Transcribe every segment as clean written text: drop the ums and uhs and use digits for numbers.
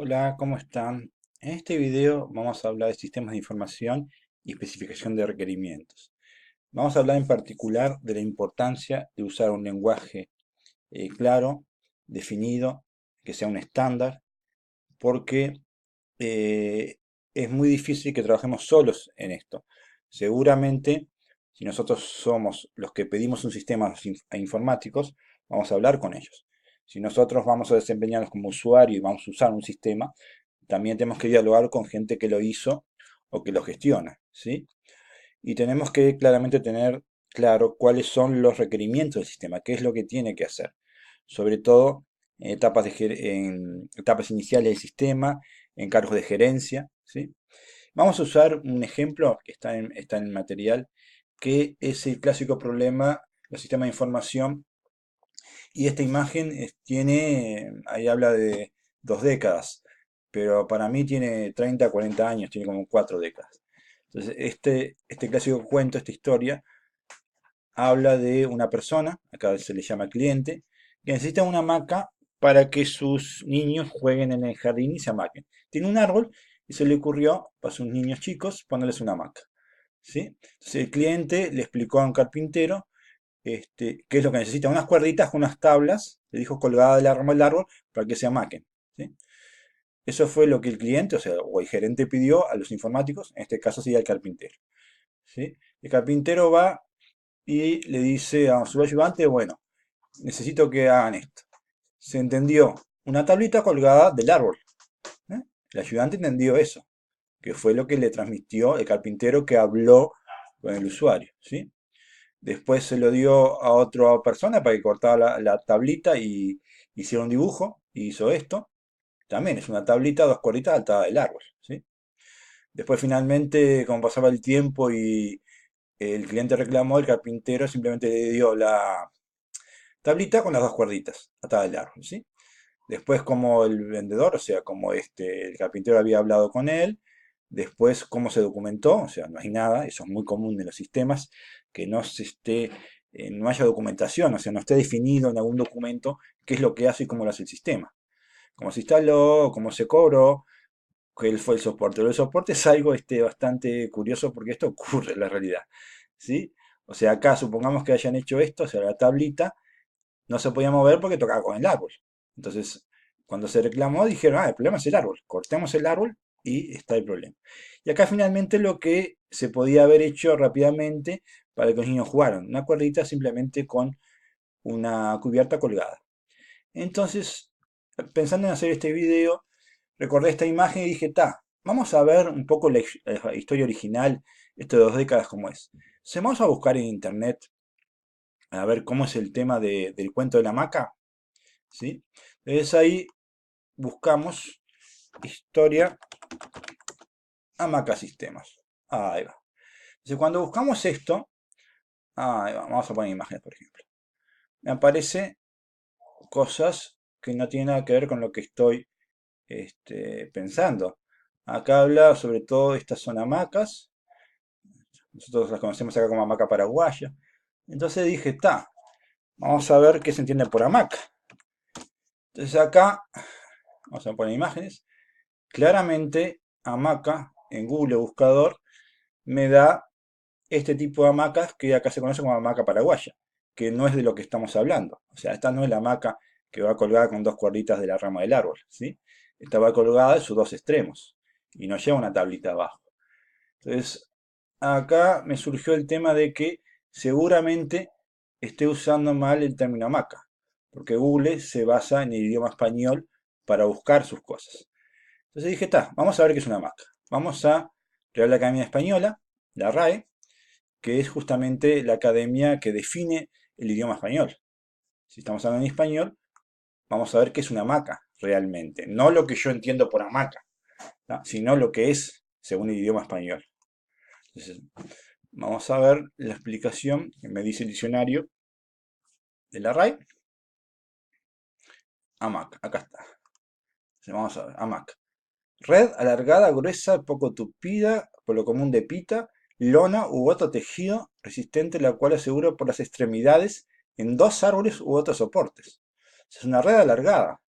Hola, ¿cómo están? En este video vamos a hablar de sistemas de información y especificación de requerimientos. Vamos a hablar en particular de la importancia de usar un lenguaje claro, definido, que sea un estándar, porque eh, es muy difícil que trabajemos solos en esto. Seguramente, si nosotros somos los que pedimos un sistema a informáticos, vamos a hablar con ellos. Si nosotros vamos a desempeñarnos como usuario y vamos a usar un sistema, también tenemos que dialogar con gente que lo hizo o que lo gestiona, ¿sí? Y tenemos que claramente tener claro cuáles son los requerimientos del sistema, qué es lo que tiene que hacer. Sobre todo en en etapas iniciales del sistema, en cargos de gerencia, ¿sí? Vamos a usar un ejemplo que está en el material, que es el clásico problema del sistema de información. Y esta imagen ahí habla de 2 décadas, pero para mí tiene 30, 40 años, tiene como 4 décadas. Entonces, este clásico cuento, esta historia, habla de una persona, acá se le llama cliente, que necesita una hamaca para que sus niños jueguen en el jardín y se hamaquen. Tiene un árbol y se le ocurrió para sus niños chicos ponerles una hamaca, ¿sí? Entonces el cliente le explicó a un carpintero qué es lo que necesita, unas cuerditas con unas tablas, le dijo colgada de la rama del árbol para que se amaquen, ¿sí? Eso fue lo que el cliente, o sea, o el gerente pidió a los informáticos, en este caso sería el carpintero, ¿sí? El carpintero va y le dice a su ayudante, bueno, necesito que hagan esto. Se entendió una tablita colgada del árbol, ¿eh? El ayudante entendió eso, que fue lo que le transmitió el carpintero que habló con el usuario, ¿sí? Después se lo dio a otra persona para que cortara la tablita y hiciera un dibujo, y hizo esto. También es una tablita, 2 cuerditas alta del árbol, ¿sí? Después finalmente, como pasaba el tiempo y el cliente reclamó, el carpintero simplemente le dio la tablita con las 2 cuerditas atadas del árbol, ¿sí? Después como el vendedor, o sea, como el carpintero había hablado con él, después cómo se documentó, o sea, no hay nada, eso es muy común en los sistemas, que no haya documentación, o sea, no esté definido en algún documento qué es lo que hace y cómo lo hace el sistema. Cómo se instaló, cómo se cobró, qué fue el soporte. Lo del soporte es algo bastante curioso porque esto ocurre en la realidad, ¿sí? O sea, acá supongamos que hayan hecho esto, o sea, la tablita no se podía mover porque tocaba con el árbol. Entonces, cuando se reclamó, dijeron, el problema es el árbol, cortemos el árbol y está el problema. Y acá finalmente lo que se podía haber hecho rápidamente para que los niños jugaran, una cuerdita simplemente con una cubierta colgada. Entonces, pensando en hacer este video, recordé esta imagen y dije, vamos a ver un poco la historia original, esto de 2 décadas como es. Entonces, vamos a buscar en internet a ver cómo es el tema del cuento de la hamaca, ¿sí? Entonces ahí buscamos historia hamaca sistemas. Ahí va. Entonces cuando buscamos esto, ahí va, vamos a poner imágenes, por ejemplo. Me aparece cosas que no tienen nada que ver con lo que estoy pensando. Acá habla sobre todo estas son hamacas. Nosotros las conocemos acá como hamaca paraguaya. Entonces dije, vamos a ver qué se entiende por hamaca. Entonces acá, vamos a poner imágenes. Claramente, hamaca en Google Buscador me da este tipo de hamacas que acá se conoce como hamaca paraguaya, que no es de lo que estamos hablando. O sea, esta no es la hamaca que va colgada con 2 cuerditas de la rama del árbol, ¿sí? Esta va colgada en sus 2 extremos y no lleva una tablita abajo. Entonces, acá me surgió el tema de que seguramente esté usando mal el término hamaca, porque Google se basa en el idioma español para buscar sus cosas. Entonces dije, vamos a ver qué es una hamaca. Vamos a Real Academia Española, la RAE, que es justamente la academia que define el idioma español. Si estamos hablando en español, vamos a ver qué es una hamaca realmente. No lo que yo entiendo por hamaca, ¿no? Sino lo que es según el idioma español. Entonces, vamos a ver la explicación que me dice el diccionario de la RAE. Hamaca, acá está. Entonces, vamos a ver, hamaca. Red alargada, gruesa, poco tupida, por lo común de pita, lona u otro tejido resistente, la cual asegura por las extremidades en 2 árboles u otros soportes. Es una red alargada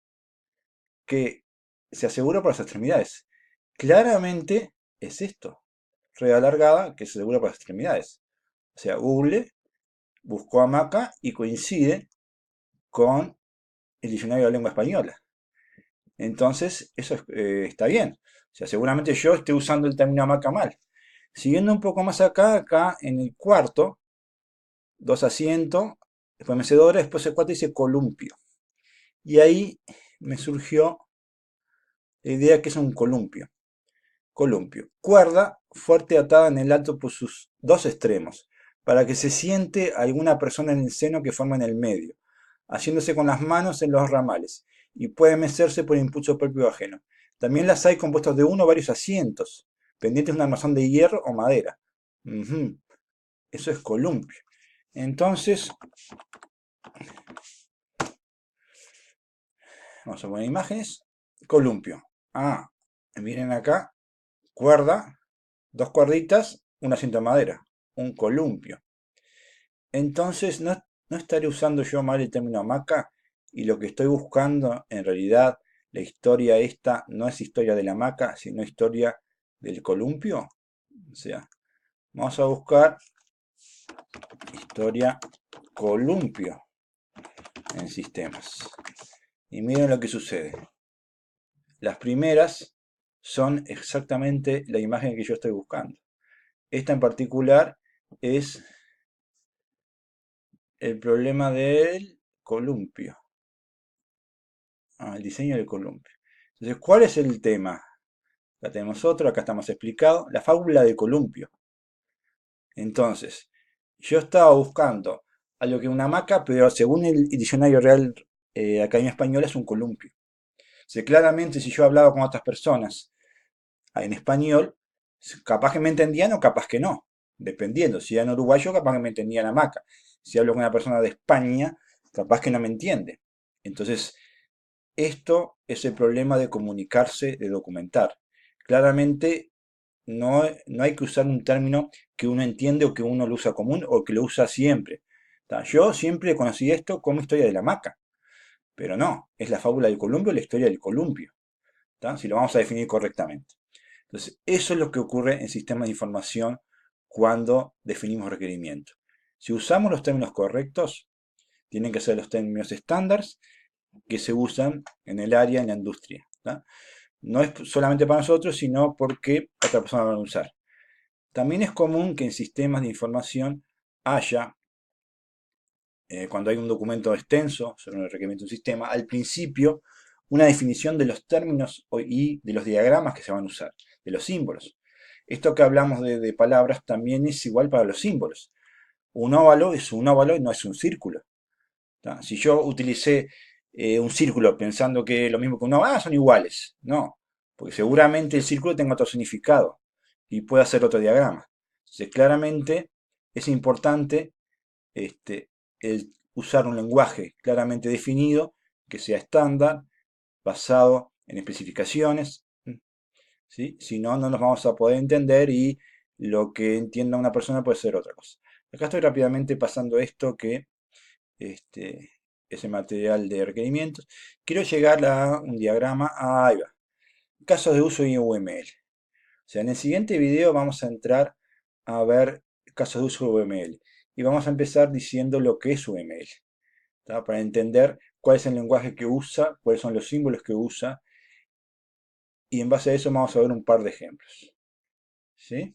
que se asegura por las extremidades. Claramente es esto, red alargada que se asegura por las extremidades. O sea, Google buscó hamaca y coincide con el diccionario de la lengua española. Entonces, eso está bien. O sea, seguramente yo esté usando el término hamaca mal. Siguiendo un poco más acá en el cuarto, dos asientos, después mecedora, después el cuarto dice columpio. Y ahí me surgió la idea que es un columpio. Columpio. Cuerda fuerte atada en el alto por sus dos extremos, para que se siente alguna persona en el seno que forma en el medio, haciéndose con las manos en los ramales, y puede mecerse por impulso propio o ajeno. También las hay compuestas de uno o varios asientos, pendientes de un armazón de hierro o madera. Ujú, eso es columpio. Entonces, vamos a poner imágenes. Columpio. Ah, miren acá, cuerda, dos cuerditas, un asiento de madera, un columpio. Entonces, no estaré usando yo mal el término hamaca y lo que estoy buscando, en realidad, la historia esta no es historia de la hamaca, sino historia del columpio. O sea, vamos a buscar historia columpio en sistemas. Y miren lo que sucede. Las primeras son exactamente la imagen que yo estoy buscando. Esta en particular es el problema del columpio. El diseño del columpio. Entonces, ¿cuál es el tema? Acá tenemos otro, acá está más explicado. La fábula del columpio. Entonces, yo estaba buscando algo que una hamaca, pero según el diccionario real Academia Española es un columpio. O sea, claramente si yo hablaba con otras personas en español, capaz que me entendían o capaz que no. Dependiendo. Si eran uruguayo, capaz que me entendían hamaca. Si hablo con una persona de España, capaz que no me entiende. Entonces, esto es el problema de comunicarse, de documentar. Claramente no hay que usar un término que uno entiende o que uno lo usa común o que lo usa siempre. Yo siempre conocí esto como historia de la hamaca, pero no, es la fábula del columpio, la historia del columpio, si lo vamos a definir correctamente. Entonces, eso es lo que ocurre en sistemas de información cuando definimos requerimientos. Si usamos los términos correctos, tienen que ser los términos estándares que se usan en el área, en la industria. No es solamente para nosotros, sino porque otra persona lo va a usar. También es común que en sistemas de información haya, cuando hay un documento extenso sobre el requerimiento de un sistema, al principio una definición de los términos y de los diagramas que se van a usar, de los símbolos. Esto que hablamos de palabras también es igual para los símbolos. Un óvalo es un óvalo y no es un círculo. Si yo utilicé un círculo pensando que es lo mismo que un óvalo, son iguales. No, porque seguramente el círculo tenga otro significado y puede hacer otro diagrama. Entonces, claramente es importante el usar un lenguaje claramente definido, que sea estándar, basado en especificaciones. ¿Sí? Si no, no nos vamos a poder entender y lo que entienda una persona puede ser otra cosa. Acá estoy rápidamente pasando esto que este, ese material de requerimientos. Quiero llegar a un diagrama. Ahí va. Casos de uso y UML. O sea, en el siguiente video vamos a entrar a ver casos de uso de UML. Y vamos a empezar diciendo lo que es UML. Para entender cuál es el lenguaje que usa, cuáles son los símbolos que usa. Y en base a eso vamos a ver un par de ejemplos. ¿Sí?